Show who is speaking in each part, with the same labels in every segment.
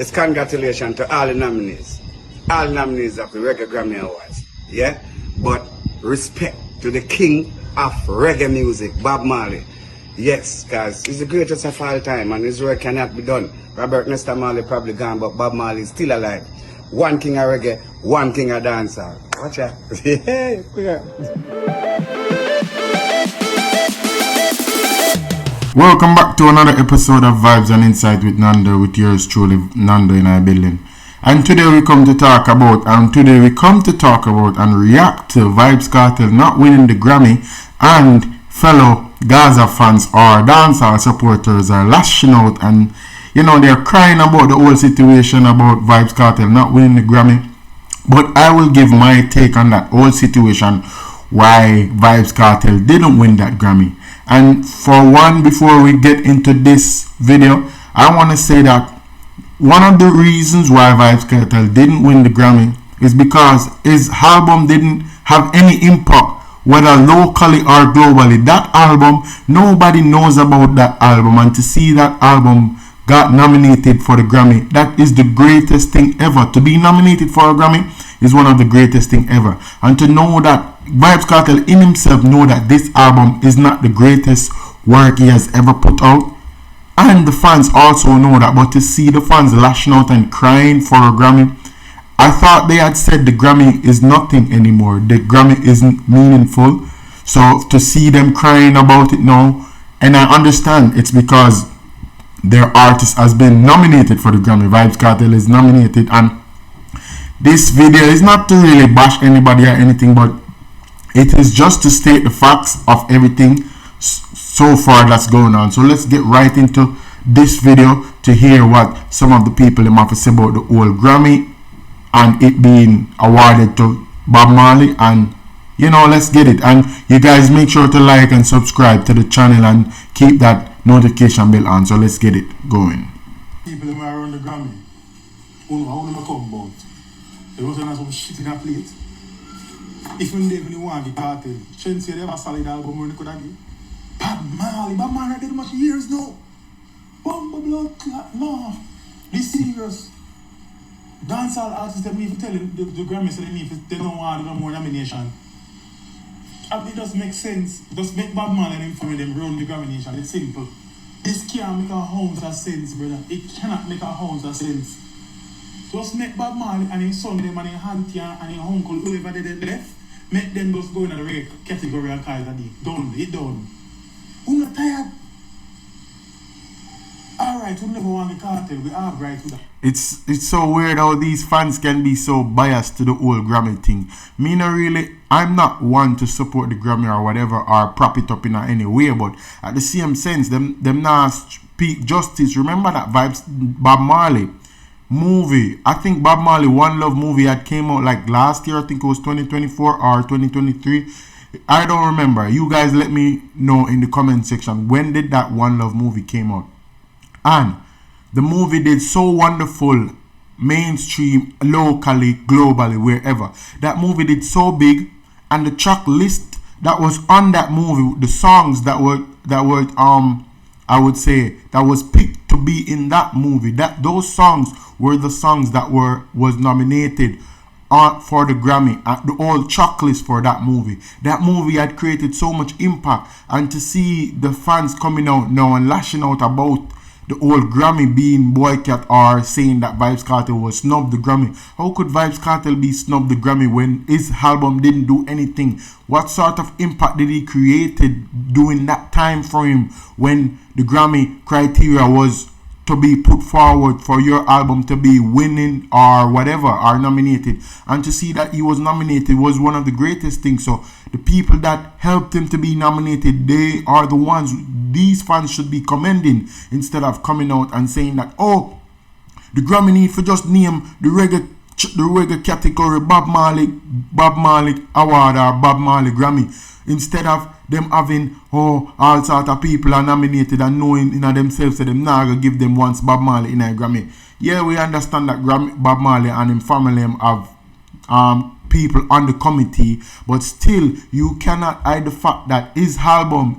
Speaker 1: It's congratulations to all the nominees. All nominees of the Reggae Grammy Awards. Yeah? But respect to the king of reggae music, Bob Marley. Yes, because he's the greatest of all time and his work cannot be done. Robert Nesta Marley probably gone, but Bob Marley is still alive. One king of reggae, one king of dancer. Watch out. Yeah.
Speaker 2: Welcome back to another episode of Vibes and Insight with Nando, with yours truly, Nando in our building. And today we come to talk about and react to Vybz Kartel not winning the Grammy, and fellow Gaza fans or dancehall supporters are lashing out, and they're crying about the whole situation about Vybz Kartel not winning the Grammy. But I will give my take on that whole situation, why Vybz Kartel didn't win that Grammy. And for one, before we get into this video, I want to say that one of the reasons why Vybz Kartel didn't win the Grammy is because his album didn't have any impact, whether locally or globally. That album, nobody knows about that album, and to see that album got nominated for the Grammy, that is the greatest thing ever. To be nominated for a Grammy is one of the greatest thing ever. And to know that Vybz Kartel in himself know that this album is not the greatest work he has ever put out, and the fans also know that. But to see the fans lashing out and crying for a Grammy, I thought they had said the Grammy is nothing anymore, the Grammy isn't meaningful. So to see them crying about it now, and I understand it's because their artist has been nominated for the Grammy. Vybz Kartel is nominated, and this video is not to really bash anybody or anything, but it is just to state the facts of everything so far that's going on. So let's get right into this video to hear what some of the people have to say about the whole Grammy and it being awarded to Bob Marley. And let's get it. And you guys make sure to like and subscribe to the channel and keep that notification bell on. So let's get it going.
Speaker 3: People who are around the Grammy, how do they come about? There wasn't some shit in a plate. If you even want the Kartel, shouldn't say they have a solid album when you could have given. Bob Marley did much years now. Bumble blood clot, no. This serious. Dancehall artists, they even telling the Grammy, so they don't want no more nomination. And it does make sense. Just make Bob Marley and him for them run the Grammy nation. It's simple. This can't make a ounce of sense, brother. It cannot make a ounce of sense. Just make Bob Marley and his son, them and his auntie and his uncle, whoever they left, make them just go in the regular category and call it a day. Done. It done. Who not tired? Alright, we never want the Kartel. We are right with that.
Speaker 2: It's so weird how these fans can be so biased to the whole Grammy thing. I'm not one to support the Grammy or whatever or prop it up in any way, but at the same sense, them not speak justice. Remember that Bob Marley movie? I think Bob Marley One Love movie had came out like last year. I think it was 2024 or 2023. I don't remember. You guys let me know in the comment section, when did that One Love movie came out? And the movie did so wonderful, mainstream, locally, globally, wherever. That movie did so big, and the track list that was on that movie, the songs that were I would say that was picked to be in that movie, those songs were the songs that was nominated for the Grammy, the whole track list for that movie. That movie had created so much impact, and to see the fans coming out now and lashing out about the whole Grammy being boycott or saying that Vybz Kartel was snubbed the Grammy. How could Vybz Kartel be snubbed the Grammy when his album didn't do anything? What sort of impact did he created during that time frame when the Grammy criteria was to be put forward for your album to be winning or whatever or nominated? And to see that he was nominated was one of the greatest things. So the people that helped him to be nominated, they are the ones these fans should be commending, instead of coming out and saying that, oh, the Grammy need for just name the reggae category Bob Marley award or Bob Marley Grammy, instead of them having all sort of people are nominated and knowing in themselves that them not gonna give them once Bob Marley in a Grammy. Yeah, we understand that Bob Marley and his family have people on the committee, but still you cannot hide the fact that his album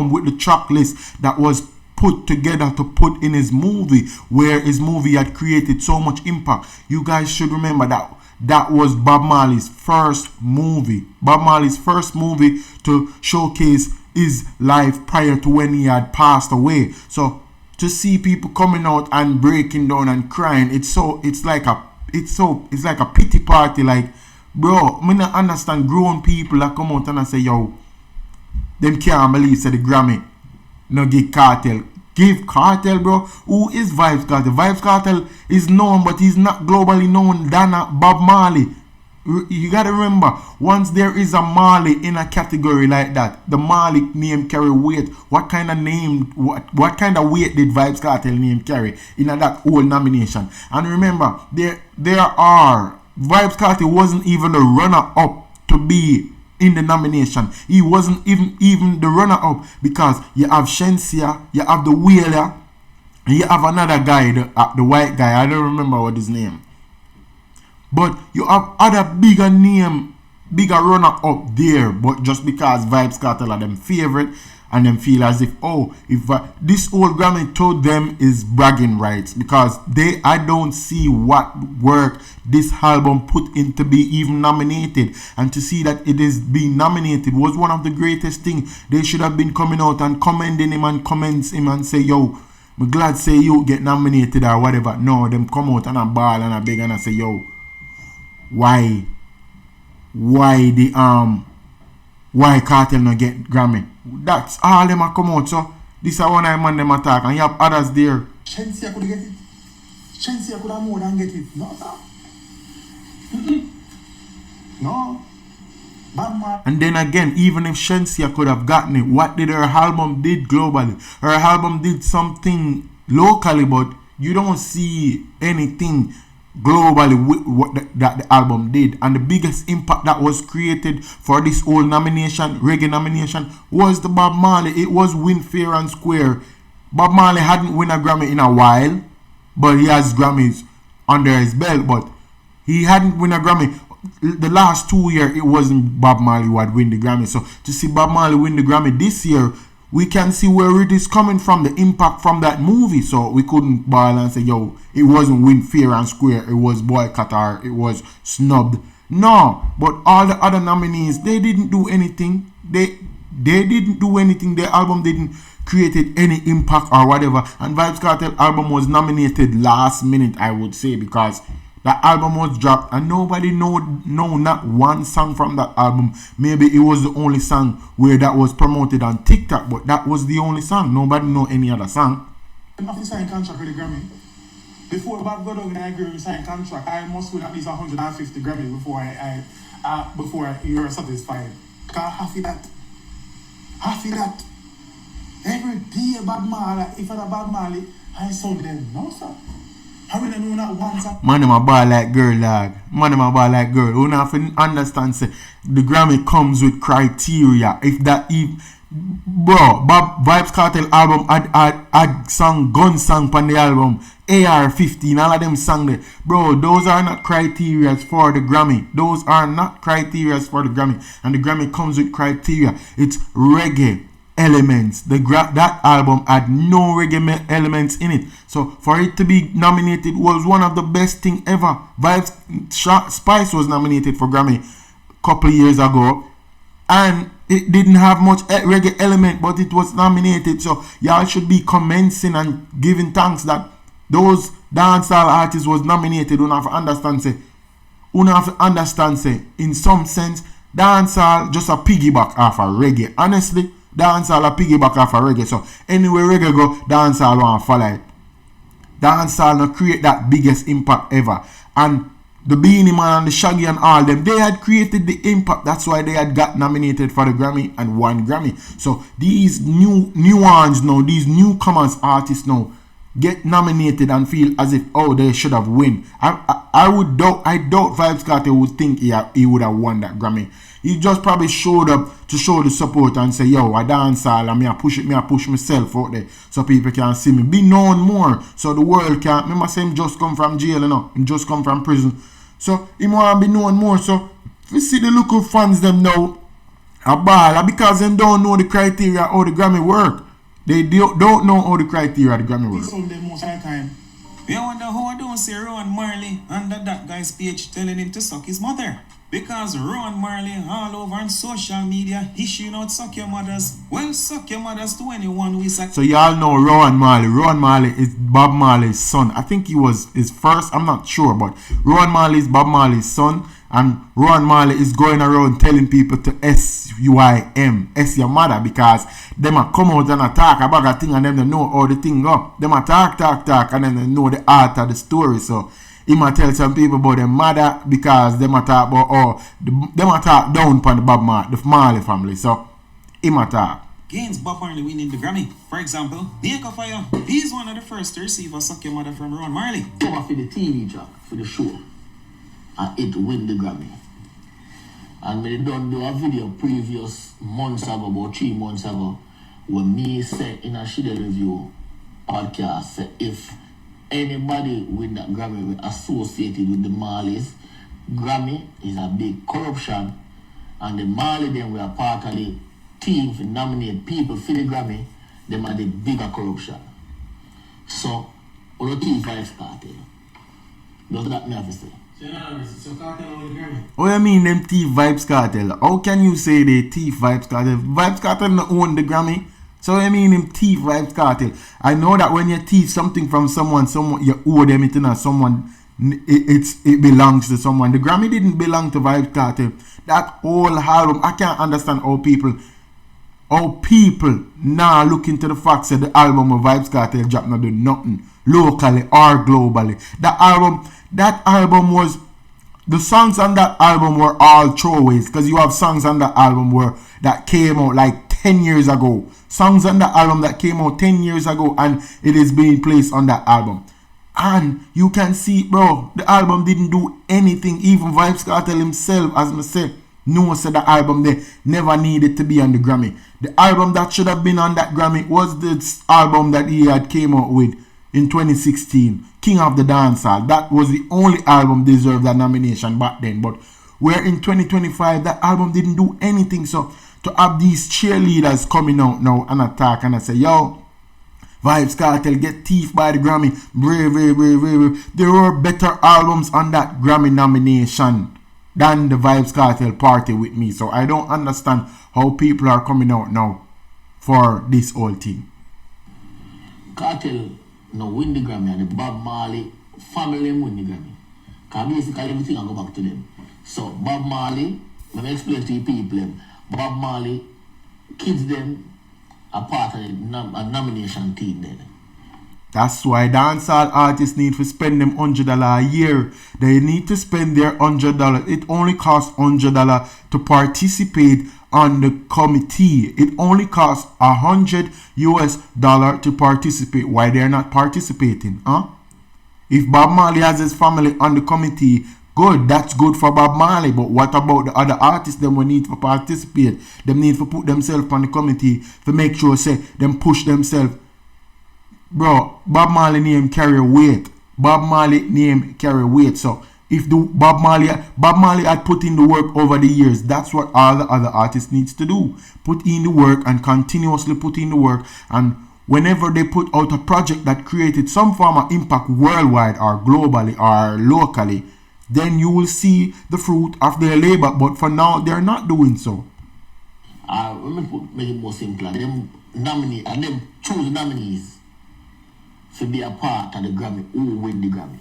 Speaker 2: with the track list that was put together to put in his movie, where his movie had created so much impact. You guys should remember that that was Bob Marley's first movie. Bob Marley's first movie to showcase his life prior to when he had passed away. So to see people coming out and breaking down and crying, it's like a pity party. Like, bro, I don't understand grown people that come out and I say, yo, them can't believe say the Grammy no give Kartel. Give Kartel, bro. Who is Vybz Kartel? Vybz Kartel is known, but he's not globally known than Bob Marley. You gotta remember, once there is a Marley in a category like that, the Marley name carry weight. What kind of weight did Vybz Kartel name carry in that whole nomination? And remember, Vybz Kartel wasn't even the runner-up to be in the nomination. He wasn't even the runner-up, because you have Shensia, you have the Wheeler, and you have another guy, the white guy. I don't remember what his name. But you have other bigger runner-up there. But just because Vybz Kartel are them favorite, and them feel as if, this whole Grammy to them is bragging rights, because I don't see what work this album put in to be even nominated. And to see that it is being nominated was one of the greatest things. They should have been coming out and commending him and comments him and say, yo, I'm glad say you get nominated or whatever. No, them come out and a ball and a beg and I say, yo, why Kartel not get Grammy? That's all them a come out. So this is one I man them attack, and you have others there.
Speaker 3: Shensia could get it. Shensia could have more than get it. No, sir. No.
Speaker 2: And then again, even if Shensia could have gotten it, what did her album did globally? Her album did something locally, but you don't see anything globally that the album did. And the biggest impact that was created for this whole nomination, reggae nomination, was the Bob Marley. It was win fair and square. Bob Marley hadn't won a Grammy in a while, but he has Grammys under his belt, but he hadn't won a Grammy. The last 2 years, it wasn't Bob Marley who had win the Grammy. So to see Bob Marley win the Grammy this year, we can see where it is coming from, the impact from that movie. So we couldn't ball and say, yo, it wasn't win fair and square, it was boycott or it was snubbed. No, but all the other nominees, they didn't do anything. They didn't do anything. Their album didn't create any impact or whatever. And Vybz Kartel album was nominated last minute, I would say, because that album was dropped and nobody know not one song from that album. Maybe it was the only song where that was promoted on TikTok, but that was the only song. Nobody know any other song.
Speaker 3: After sign contract with the Grammy, before Bob go down and I agree with sign contract, I must win at least 150 Grammy before you're satisfied. Can't half that. Every day Bob Marley, if I'm a Bob Marley, I saw them. No, sir.
Speaker 2: Man, them a ball like girl, dog. Man, them a ball like girl. You have to understand, say, the Grammy comes with criteria. Vybz Kartel album had song, gun song on the album, AR-15, all of them song there. Bro, those are not criteria for the Grammy. Those are not criteria for the Grammy. And the Grammy comes with criteria. It's reggae elements. That album had no reggae elements in it. So for it to be nominated was one of the best thing ever. Vybz Spice was nominated for Grammy a couple of years ago, and it didn't have much reggae element, but it was nominated. So y'all should be commencing and giving thanks that those dancehall artists was nominated. You have to understand, say, in some sense, dancehall just a piggyback off of reggae. Honestly, dancehall a piggyback off of reggae. So anywhere reggae go, dancehall want to follow it. Dancehall no create that biggest impact ever. And the Beanie Man and the Shaggy and all them, they had created the impact. That's why they had got nominated for the Grammy and won Grammy. So these new ones now, these newcomers artists now, get nominated and feel as if, they should have won. I doubt Vybz Kartel would think he would have won that Grammy. He just probably showed up to show the support and say, yo, I dance all and I push myself out there so people can see me. Be known more so the world can. Remember, say him just come from jail, him just come from prison. So he want to be known more. So if you see the local fans them now, a ball, because they don't know the criteria how the Grammy work. They don't know how the criteria of the Grammy work.
Speaker 3: Some of them most of the time.
Speaker 4: We wonder how I don't see Rohan Marley under that guy's page telling him to suck his mother. Because Rohan Marley all over on social media issuing out suck your mothers. Well, suck your mothers to anyone who is a...
Speaker 2: So y'all know Rohan Marley. Rohan Marley is Bob Marley's son. I think he was his first. I'm not sure, but Rohan Marley is Bob Marley's son. And Rohan Marley is going around telling people to SYM, S your mother, because them a come out and attack about a thing and them they know how the thing go. Them a talk, and then they know the art of the story. So he might tell some people about their mother because them a talk about them a talk down upon the Marley family. So he might talk.
Speaker 4: Gains Bob Marley winning the Grammy. For example, Make a Fire. He's one of the first to receive a Suck Your Mother from Rohan Marley.
Speaker 5: Come for the TV track, for the show. And it win the Grammy. And when they done do a video previous months ago, about 3 months ago, when me said in a Shidel review podcast, say if anybody win that Grammy associated with the Marleys, Grammy is a big corruption, and the Marley them were part of the team to nominate people for the Grammy, them are the bigger corruption. So, all the Vybz Kartel. Does that me have to say?
Speaker 3: So Kartel on the Grammy.
Speaker 2: What you mean them thief Vybz Kartel? How can you say they thief Vybz Kartel? Vybz Kartel not own the Grammy. So what you mean them thief Vybz Kartel? I know that when you thief something from someone you owe them it, and someone it belongs to someone. The Grammy didn't belong to Vybz Kartel. That whole album, I can't understand how people now look into the fact that the album of Vybz Kartel dropped not do nothing locally or globally. That album was, the songs on that album were all throwaways, because you have songs on that album that came out like 10 years ago. Songs on that album that came out 10 years ago, and it is being placed on that album. And you can see, bro, the album didn't do anything. Even Vybz Kartel himself, as I said, said the album they never needed to be on the Grammy. The album that should have been on that Grammy was this album that he had came out with in 2016, King of the Dancehall. That was the only album deserved that nomination back then. But we're in 2025, that album didn't do anything. So to have these cheerleaders coming out now and attack and I say, yo, Vybz Kartel get thief by the Grammy. Brave. There were better albums on that Grammy nomination than the Vybz Kartel Party with Me. So I don't understand how people are coming out now for this whole thing.
Speaker 5: Kartel no win the Grammy, and the Bob Marley family win the Grammy. Because basically everything I go back to them. So Bob Marley, let me explain to you people, Bob Marley, kids them are part of a nomination team then.
Speaker 2: That's why dancehall artists need to spend them $100 a year. They need to spend their $100. It only costs $100 to participate on the committee. It only costs $100 to participate. Why they're not participating? If Bob Marley has his family on the committee, good, that's good for Bob Marley. But what about the other artists? Them will need to participate. Them need to put themselves on the committee to make sure say them push themselves. Bro, Bob Marley name carry weight. Bob Marley name carry weight. So if the Bob Marley had put in the work over the years, that's what all the other artists needs to do. Put in the work and continuously put in the work. And whenever they put out a project that created some form of impact worldwide or globally or locally, then you will see the fruit of their labor. But for now, they're not doing so.
Speaker 5: Let me make it more simple. Them nominee and them choose nominees to be a part of the Grammy who win the Grammy.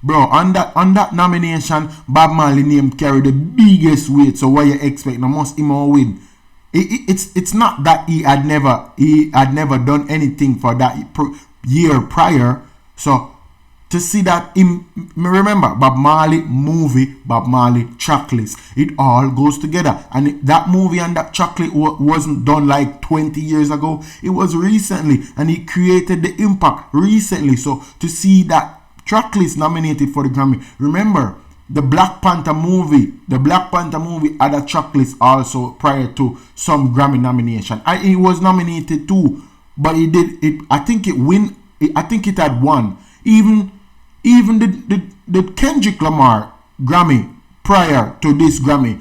Speaker 2: Bro, on that nomination, Bob Marley name carry the biggest weight. So what you expect? No must him all win. It's not that he had never done anything for that year prior. So to see that remember Bob Marley movie, Bob Marley track list, it all goes together. And that movie and that track list wasn't done like 20 years ago. It was recently, and he created the impact recently. So to see that track list nominated for the Grammy, remember the Black Panther movie had a track list also prior to some Grammy nomination. It was nominated too, but it did it. I think it had won. Even the Kendrick Lamar Grammy prior to this Grammy,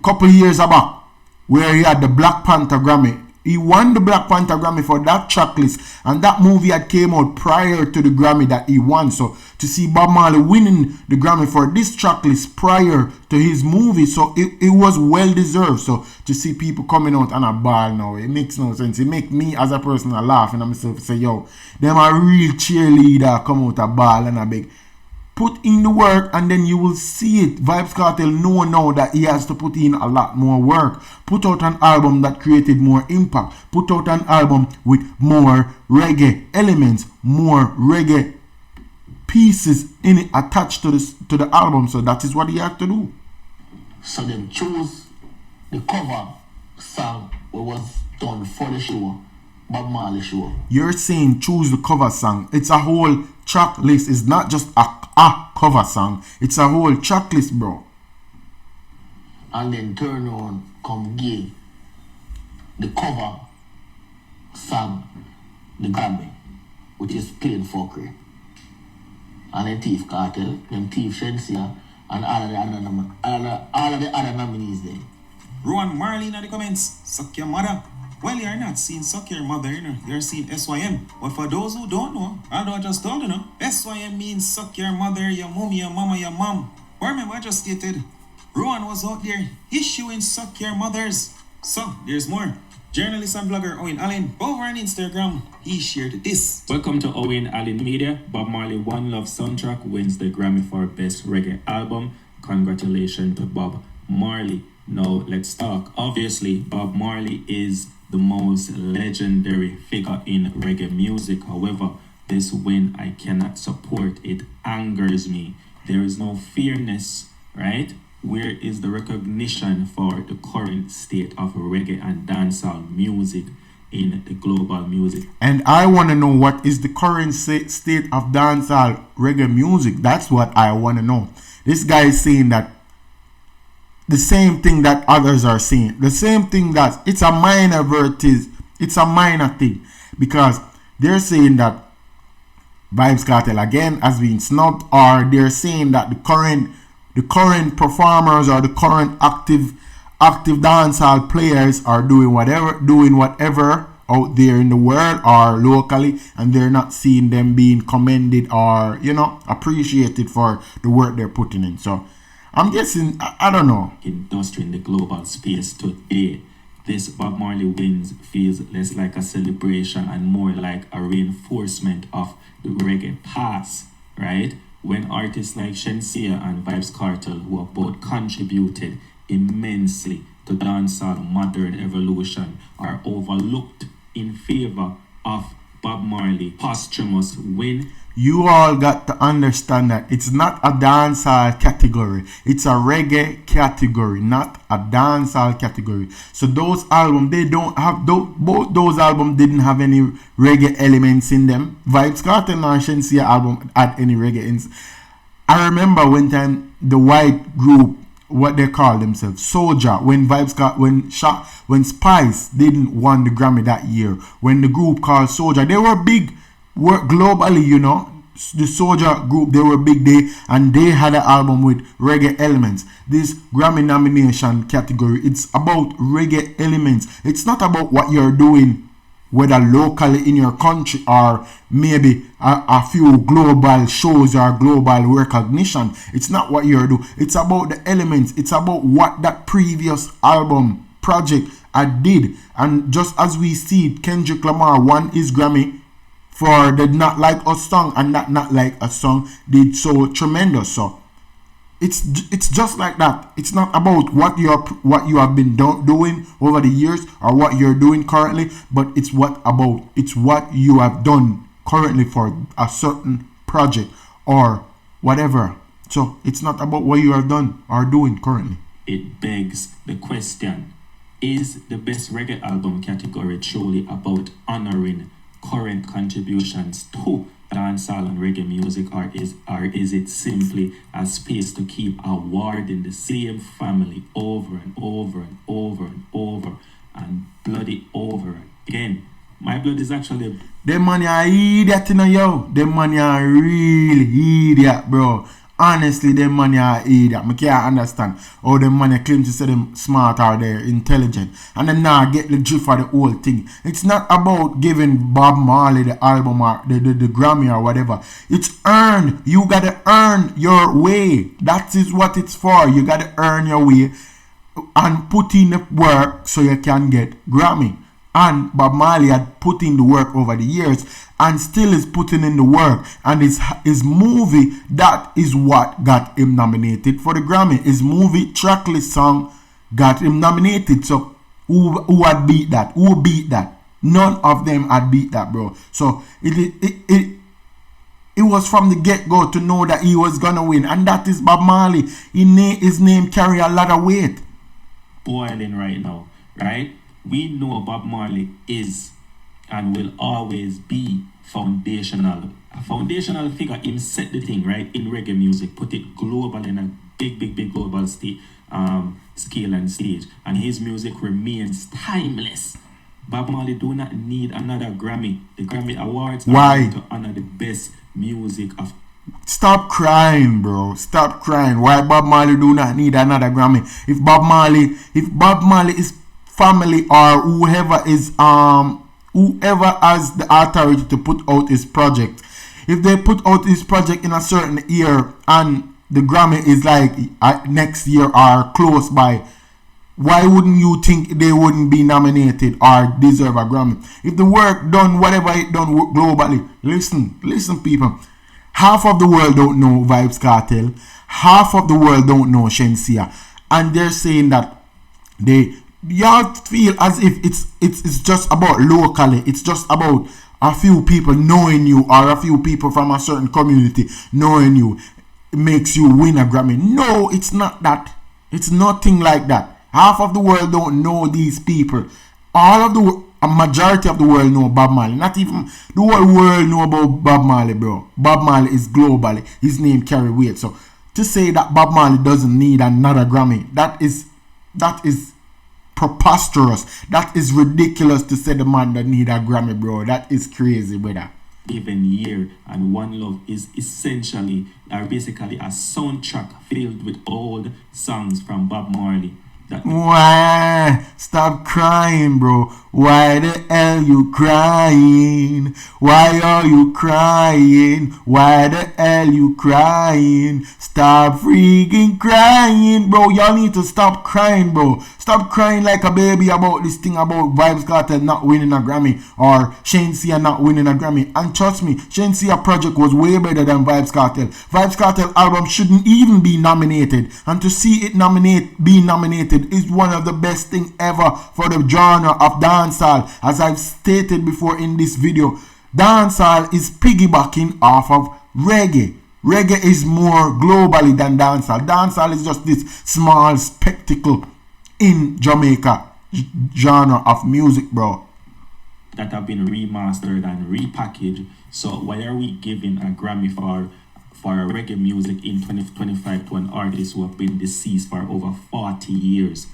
Speaker 2: couple years back, where he had the Black Panther Grammy, He won the Black Panther Grammy for that track list, and that movie had came out prior to the Grammy that he won. So to see Bob Marley winning the Grammy for this track list prior to his movie, so it was well deserved. So to see people coming out on a ball now, it makes no sense. It make me as a person a laugh and myself say, yo, them a real cheerleader come out a ball and a big. Put in the work and then you will see it. Vybz Kartel know now that he has to put in a lot more work. Put out an album that created more impact. Put out an album with more reggae elements, more reggae pieces in it attached to the album. So that is what he had to do.
Speaker 5: So them choose the cover song what was done for the show, Bob Marley show.
Speaker 2: You're saying choose the cover song. It's a whole track list. It's not just a cover song. It's a whole track list, bro.
Speaker 5: And then turn on, come give the cover song the Grammy, which is plain fuckery. And then Thief Kartel, them Thief Shensia, and all of the other nominees there.
Speaker 4: Rohan Marley in the comments, suck your mother. Well, you're not seeing suck your mother, you know. You're seeing SYM. But for those who don't know, although I just told you, know, SYM means suck your mother, your mommy, your mama, your mom. But remember, I just stated, Rohan was out there issuing suck your mothers. So, there's more. Journalist and blogger Owen Allen, over on Instagram, he shared this.
Speaker 6: Welcome to Owen Allen Media. Bob Marley One Love soundtrack wins the Grammy for Best Reggae Album. Congratulations to Bob Marley. Now, let's talk. Obviously, Bob Marley is the most legendary figure in reggae music. However, this win I cannot support. It angers me. There is no fairness, right? Where is the recognition for the current state of reggae and dancehall music in the global music?
Speaker 2: And I want to know what is the current state of dancehall reggae music. That's what I want to know. This guy is saying that the same thing that others are saying. The same thing that it's a minor versus, it's a minor thing. Because they're saying that Vybz Kartel again has been snubbed, or they're saying that the current performers or the current active dancehall players are doing whatever out there in the world or locally, and they're not seeing them being commended or, you know, appreciated for the work they're putting in. So I'm guessing, I don't know.
Speaker 6: Industry in the global space today. This Bob Marley wins feels less like a celebration and more like a reinforcement of the reggae past, right? When artists like Shensia and Vybz Kartel, who have both contributed immensely to dancehall modern evolution, are overlooked in favor of Bob Marley posthumous win.
Speaker 2: You all got to understand that it's not a dancehall category. It's a reggae category, not a dancehall category. So those albums, they don't have, both those albums didn't have any reggae elements in them. Vybz Kartel and Shensia album had any reggae. I remember one time the white group, what they call themselves, Soldier, when when Spice didn't won the Grammy that year, when the group called Soldier, they were big. Work globally, you know. The Soldier group, they were big day, and they had an album with reggae elements. This Grammy nomination category, it's about reggae elements. It's not about what you're doing, whether locally in your country or maybe a few global shows or global recognition. It's not what you're doing. It's about the elements. It's about what that previous album project I did. And just as we see, Kendrick Lamar won his Grammy for the Not Like Us song, and that Not Like Us song did so tremendous. So it's just like that. It's not about what you have been doing over the years or what you're doing currently, but it's what you have done currently for a certain project or whatever. So it's not about what you have done or doing currently.
Speaker 6: It begs the question, is the best reggae album category truly about honoring current contributions to dancehall and reggae music, or is it simply a space to keep awarding the same family over and over and over and over and bloody over again? My blood is actually...
Speaker 2: Them money are idiot, you know, yo. Them money are real idiot, bro. Honestly, them money are idiot. I can't understand how them money claim to say them smart or they're intelligent. And them now get the drift for the whole thing. It's not about giving Bob Marley the album or the Grammy or whatever. It's earned. You gotta earn your way. That is what it's for. You gotta earn your way and put in the work so you can get Grammy. And Bob Marley had put in the work over the years and still is putting in the work. And his movie, that is what got him nominated for the Grammy. His movie Tracklist song got him nominated. So who had beat that? Who beat that? None of them had beat that, bro. So it was from the get-go to know that he was gonna win. And that is Bob Marley. His name carry a lot of weight.
Speaker 6: Boiling right now, right? We know Bob Marley is and will always be foundational. A foundational figure. Him set the thing, right, in reggae music, put it global in a big global scale and stage. And his music remains timeless. Bob Marley do not need another Grammy. The Grammy Awards are to honor the best music of.
Speaker 2: Stop crying, bro. Stop crying. Why Bob Marley do not need another Grammy? If Bob Marley is family or whoever has the authority to put out his project, if they put out his project in a certain year and the Grammy is like next year or close by, why wouldn't you think they wouldn't be nominated or deserve a Grammy? If the work done, whatever it done globally, listen people, half of the world don't know Vybz Kartel, half of the world don't know Shensia, and they're saying that y'all feel as if it's just about locally, it's just about a few people knowing you or a few people from a certain community knowing you makes you win a Grammy. No, it's not that. It's nothing like that. Half of the world don't know these people. A majority of the world know Bob Marley. Not even the whole world know about Bob Marley, bro. Bob Marley is globally. His name carry weight. So to say that Bob Marley doesn't need another Grammy, that is preposterous. That is ridiculous to say the man that need a Grammy, bro. That is crazy, brother.
Speaker 6: Given year, and One Love is essentially or basically a soundtrack filled with old songs from Bob Marley.
Speaker 2: Why? Stop crying, bro. Why the hell you crying? Why are you crying? Why the hell you crying? Stop freaking crying, bro. Y'all need to stop crying, bro. Stop crying like a baby about this thing about Vybz Kartel not winning a Grammy or Shensia not winning a Grammy. And trust me, Shensia project was way better than Vybz Kartel. Vybz Kartel album shouldn't even be nominated. And to see it be nominated is one of the best thing ever for the genre of dancehall. As I've stated before in this video, dancehall is piggybacking off of reggae. Reggae is more globally than dancehall. Dancehall is just this small spectacle in Jamaica genre of music, bro.
Speaker 6: That have been remastered and repackaged. So why are we giving a Grammy for reggae music in 2025 to an artist who have been deceased for over 40 years?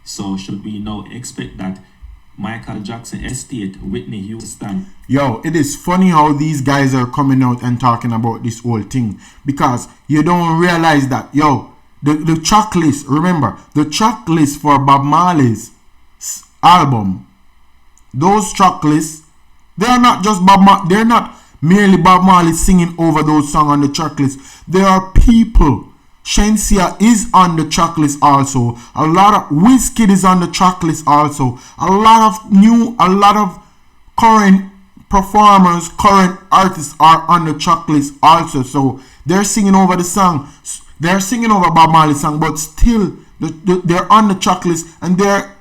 Speaker 6: So should we now expect that Michael Jackson estate, Whitney Houston?
Speaker 2: Yo, it is funny how these guys are coming out and talking about this whole thing, because you don't realize that, yo, the track list, remember, the track list for Bob Marley's album, those track lists, they're not just they're not merely Bob Marley singing over those songs on the track list. There are people. Shensia is on the track list also. A lot of Wizkid is on the track list also. A lot of current performers, current artists are on the track list also. So they're singing over the song. They're singing over Bob Marley's song, but still they're on the track list and they're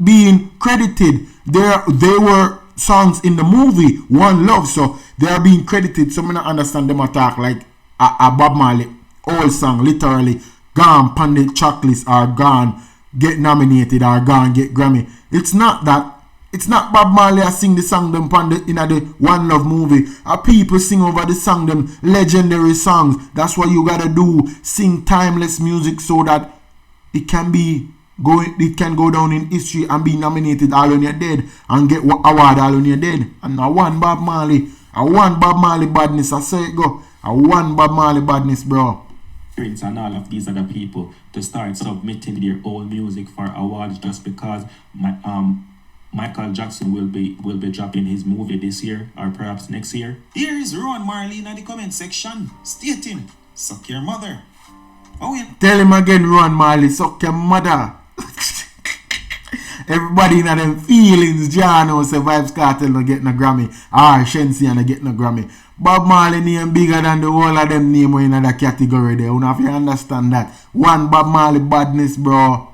Speaker 2: being credited. They were songs in the movie One Love, so they are being credited. So I don't understand them attack like a Bob Marley old song literally gone on the track list or gone get nominated or gone get Grammy. It's not that. It's not Bob Marley a sing the song them in the One Love movie. People sing over the song them legendary songs. That's what you gotta do. Sing timeless music so that it can go down in history and be nominated all when you're dead and get award all when you're dead. And I want Bob Marley badness. I say it go. I want Bob Marley badness, bro.
Speaker 6: Prince and all of these other people to start submitting their own music for awards just because Michael Jackson will be dropping his movie this year or perhaps next year.
Speaker 4: Here is Rohan Marley in the comment section stating, suck your mother. Oh, yeah.
Speaker 2: Tell him again, Rohan Marley, suck your mother. Everybody in them feelings, Jano say Vybz Kartel no get no Grammy, or Shensi no get no Grammy. Bob Marley name bigger than the whole of them name in that category there. You have to understand that. One Bob Marley badness, bro.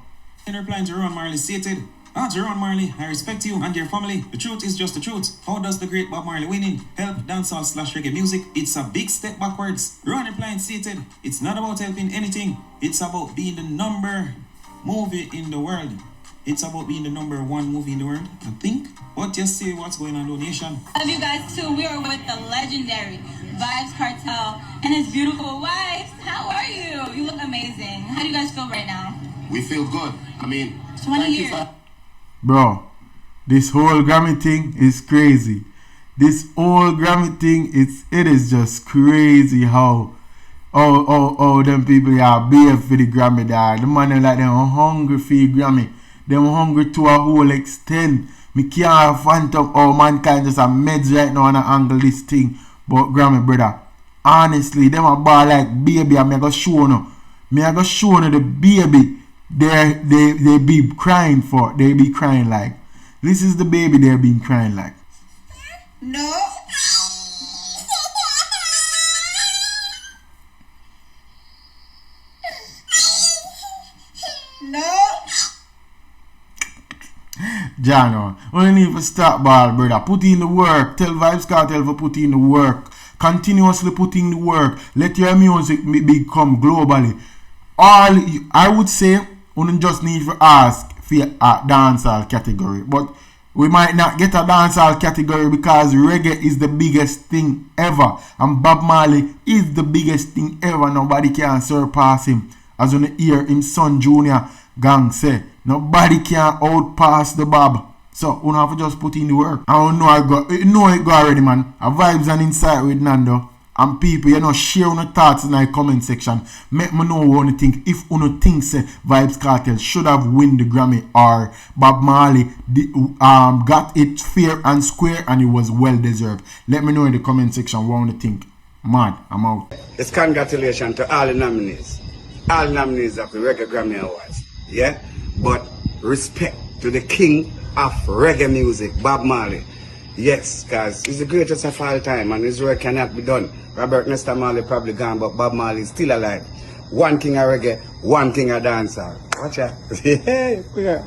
Speaker 4: In replying to Rohan Marley stated, Rohan Marley, I respect you and your family. The truth is just the truth. How does the great Bob Marley winning help dancehall / reggae music? It's a big step backwards. Rohan replying stated, it's not about helping anything. It's about being the number movie in the world. It's about being the number 1 movie in the world, I think. But just see what's going on, donation.
Speaker 7: Love you guys too. We are with the legendary Vybz Kartel and his beautiful wife. How are you? You look amazing. How do you guys feel right now?
Speaker 8: We feel good. I mean,
Speaker 7: 20 years.
Speaker 2: Bro, this whole Grammy thing is crazy. This whole Grammy thing, it is just crazy how them people are behave for the Grammy there. The man like them hungry for the Grammy. Them hungry to a whole extent. Me can't phantom how mankind just a meds right now and angle this thing. But Grammy, brother, honestly, them a ball like baby, and me go show no. Me I go show no the baby they be crying for. They be crying like. This is the baby they're been crying like.
Speaker 7: No. No.
Speaker 2: Jano, only need to start ball, brother. Put in the work. Tell Vybz Kartel to put in the work. Continuously put in the work. Let your music become globally. I would say, we just need to ask for a dancehall category. But we might not get a dancehall category because reggae is the biggest thing ever. And Bob Marley is the biggest thing ever. Nobody can surpass him. As on the hear him son Junior gang say, nobody can outpass the Bob. So, you have to just put in the work. I don't know, it go already, man. A Vybz and Insight with Nando. And people, share your thoughts in the comment section. Make me know what you think. If you think say Vybz Kartel should have won the Grammy or Bob Marley got it fair and square and it was well deserved. Let me know in the comment section what you think. Man, I'm out.
Speaker 1: It's congratulations to all the nominees. All nominees of the Reggae Grammy Awards. Yeah? But respect to the king of reggae music, Bob Marley. Yes, because he's the greatest of all time and his work cannot be done. Robert Nesta Marley probably gone, but Bob Marley is still alive. One king of reggae, one king of dancehall. Watch out. Yeah.